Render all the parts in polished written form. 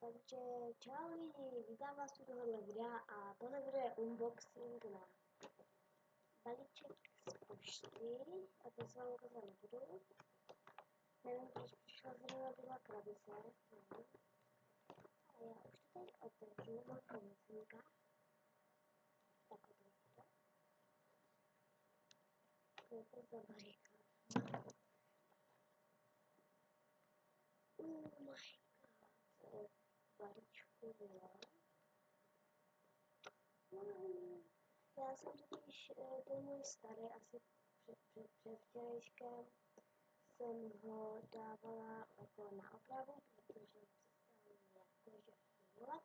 Takže čau lidi, vítám vás u tohohle videa a tohle video je unboxing na balíček z pošty a to se vám ukazovat nebudu. Nevím, proč přišla zrovna byla krabice, nevím. A já už to tady otevřu, mám pomocníka. Tak otevřu. To je to zabarikát. Oh my god, balíčku byla. Já jsem totiž ten můj starý asi před včerejškem jsem ho dávala jako na opravu, protože přestal jakože fungovat.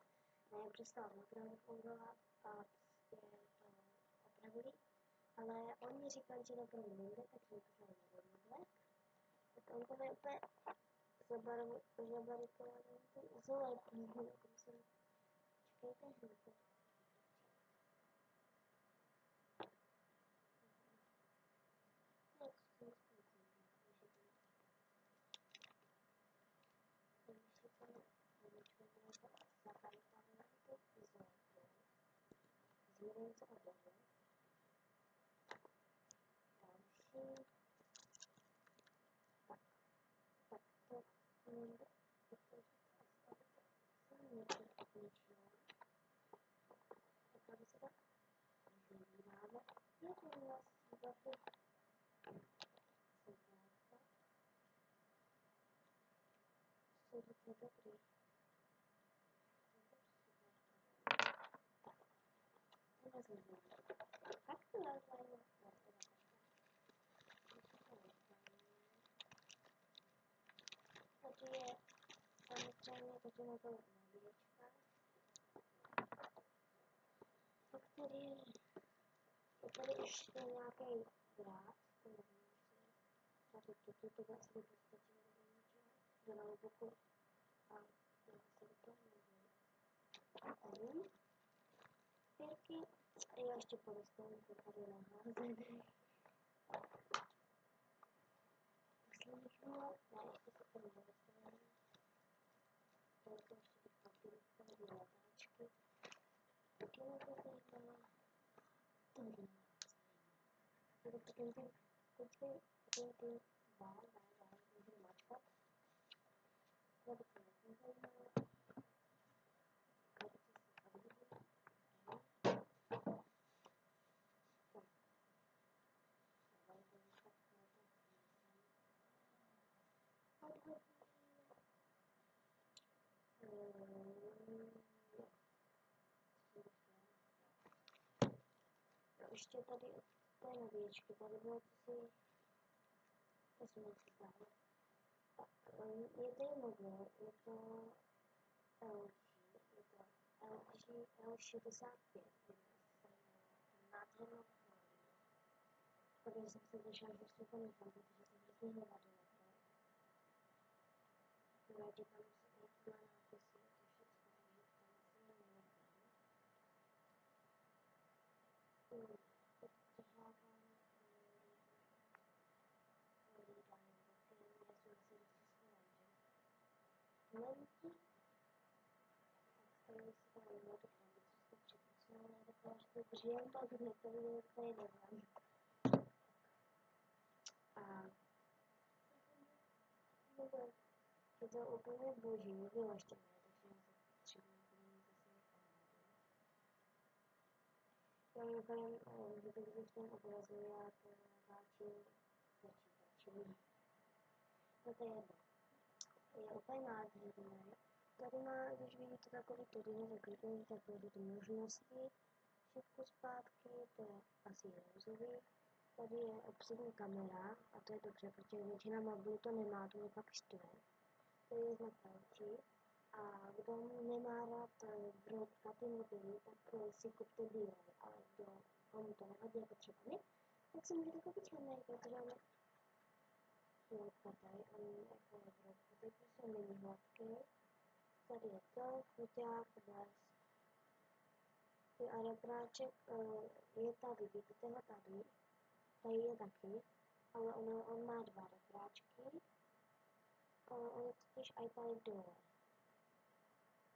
Ne, přestal opravdu fungovat a prostě to opravili. Ale oni říkali, že to pro mě nejde, takže mi poslali nový modelek. Tak on to je úplně zabarikovaný, zalepný, jako jsem, čekejte, hned. Změníte obavu. Další. Tak to nejde, protože to asi se něco zničilo. Tak aby se to vyvíráme. Je to u nás zbavy. Jsou docela dobrý. Tohle zmizí. Jak to nazvání? Tady je samozřejmě taky na to nabíječka. Pak tady je tady ještě nějaký drát, to nevím, jestli to asi by postačilo do něčeho, do notebooku a já se u toho nevím. Nevím. Pěrky a já ještě polistánku tady naházený. Poslední chvíle, ne, ještě se tady nedostaneme. To jsou ještě ty papírky, ty letáčky. Taky mě to zajímá. Tohle mě zajímá. Je to takový ten, můžu mačkat. Krabice mě nezajímá. Krabice si odhodím. Ještě tady od té nabíječky, tady bylo cosi, to se mi zdálo. Tak, je to mobil, je to LG, je to LG L65, ten nádhernou fólie. Protože jsem se začala, že to nechám, protože jsem hrozně hledala na to. Radě tam jsou tady tyhle nápisy, to všechno, takže tam asi nenechám. Odtrhávám hlídání bokem, já jsem si rozčistila, že lenky, tak tady si to nejde do krabice, to přeposunula, já taková, že to držím, pak hned to viděl, to je nevám. A je to úplně boží, vylaštěné, takže já se potřebuji mít zase armádu. Já mimochodem, že to když v tom obrazu, já to natáčím počítačem. No to je jedno. Je úplně nádherné. Tady má, když vidíte takový tudiny zakrytý, tak budou ty možnosti. Všechno zpátky, to je asi rouzový. Tady je přední kamera a to je dobře, protože většina mobilů to nemá, to mě pak štve. To je znak LG. A kdo nemá rád na ty mobily, tak si kupte bílé, ale komu to nevadí jako třeba my, tak si můžete koupit černý, protože on je odpadaj, on jako odpadaj, prostě on není hladký. Tady je to, foťák, blesk. A repráček je tady, vidíte ho tady, tady je taky, ale on má dva repráčky, on je totiž i tady dole.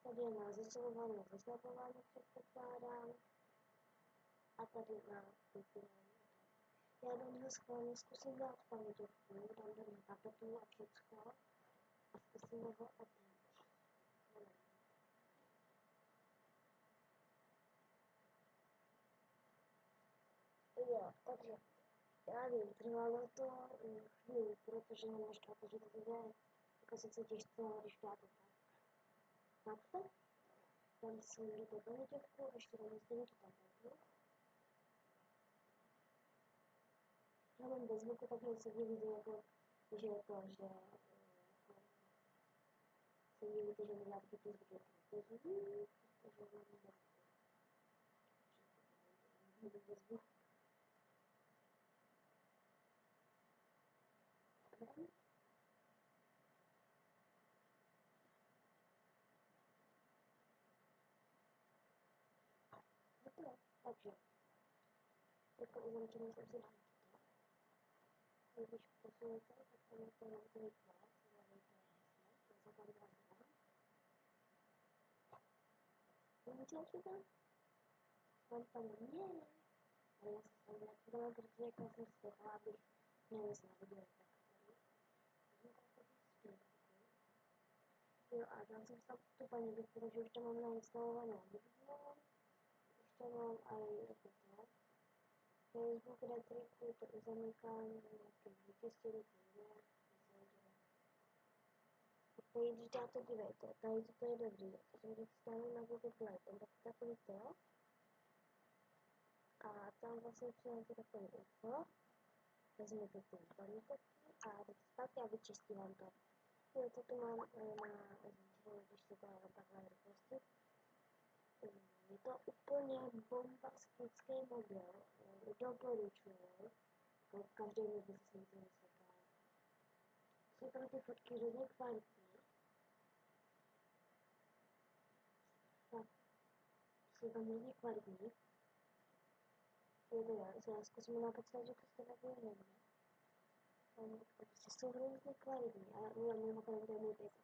Tady je na zesilování, zaslabování předpokládám. A tady na vypínání. Já do něho schválně zkusím dát paměťovku, dám do něho tapetu a všecko a zkusíme ho otevřít. Jo, takže já vím, trvalo to chvíli, protože nemáš to, že to jde jako sice těžce, ale když dáte tak. Máte? Dám si do paměťovku, ještě dám stejně tu tapetu. Já mám bez zvuku, takže se divíte, jako, že je to, že se divíte, že nedělá taky ty zvuky, protože mám bez zvuku. Hotovo. Takže, jako uzavřený jsem si dám toto. Když posunete, tak tam je to nouzový kvát, zavejte heslo, to se tam dá zvolat. Vidíte to tam? Mám tam ne. A já se tam nepodala, protože jako jsem světla, abych nevěděla video, tak tady. Vezmu tam tady zpětku. Jo a dám jsem tam tu paní, protože už to mám nainstalovanou video. Už to mám i jako to. Facebook retriku, to zamykání, nějaké vytěstění video. Teď, když dáte, dívejte, tady to je dobrý, to jsem teď stále na Google Play, tam taky takový to. A tam vlastně přijdete takový info, vezmete ty paměťovky a teď zpátky a vyčistím to. Jo, to tu mám když se to takhle rychlosti. Je to úplně bombastický mobil, doporučuju, jako každý by se s ním to vysvětlal. Jsou tam ty fotky hodně kvalitní. Tak, jsou tam hodně kvalitní. Je to já zkusím napsat, že to jste takové nevím. To prostě jsou hrozně kvalitní, a mimochodem to je můj pejsek.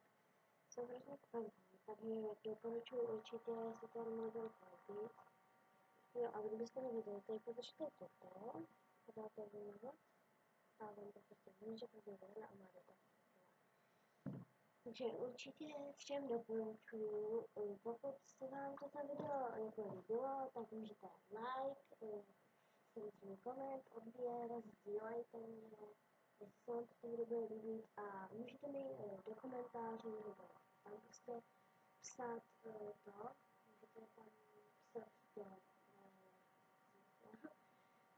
Jsou hrozně kvalitní, takže doporučuji určitě si ten mobil koupit. Jo, a kdybyste nevěděli, tak potřebujete toto, a dáte vyjmenovat, a vám to prostě vím, že proběhne a máte to. Takže určitě všem doporučuju, pokud se vám toto video jako líbilo, tak můžete like, samozřejmě koment, odběr, sdílejte mě, jestli se vám toto video bude líbit a můžete mi do komentářů nebo tam prostě psát to, můžete tam psat to,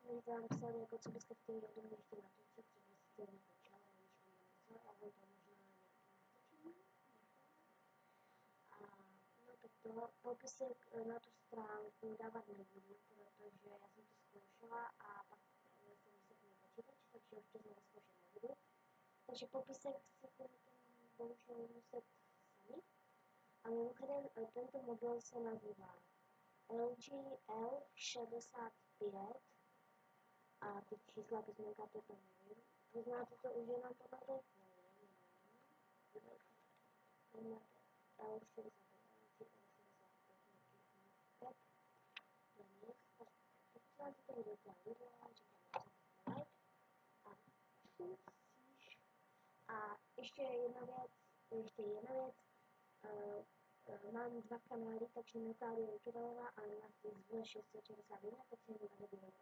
můžete tam psat jako co byste chtěli ode mě ještě natočit, třeba si chtěli jako challenge nebo něco, já vám to možná nějaký natočím. A no tak to popisek na tu stránku dávat nebudu, protože já jsem to zkoušela a pak jsem vyseknul počítač, takže už to znovu zkoušet nebudu. Takže popisek si budete bohužel muset sami. A mimochodem tento mobil se nazývá LG L65 a ty čísla písmenka to nevím. Poznáte to už jenom podle L65. A ještě jedna věc, mám dva kanály, takže Natálie Rukedalová a Nafty z 661, tak se jim tady bude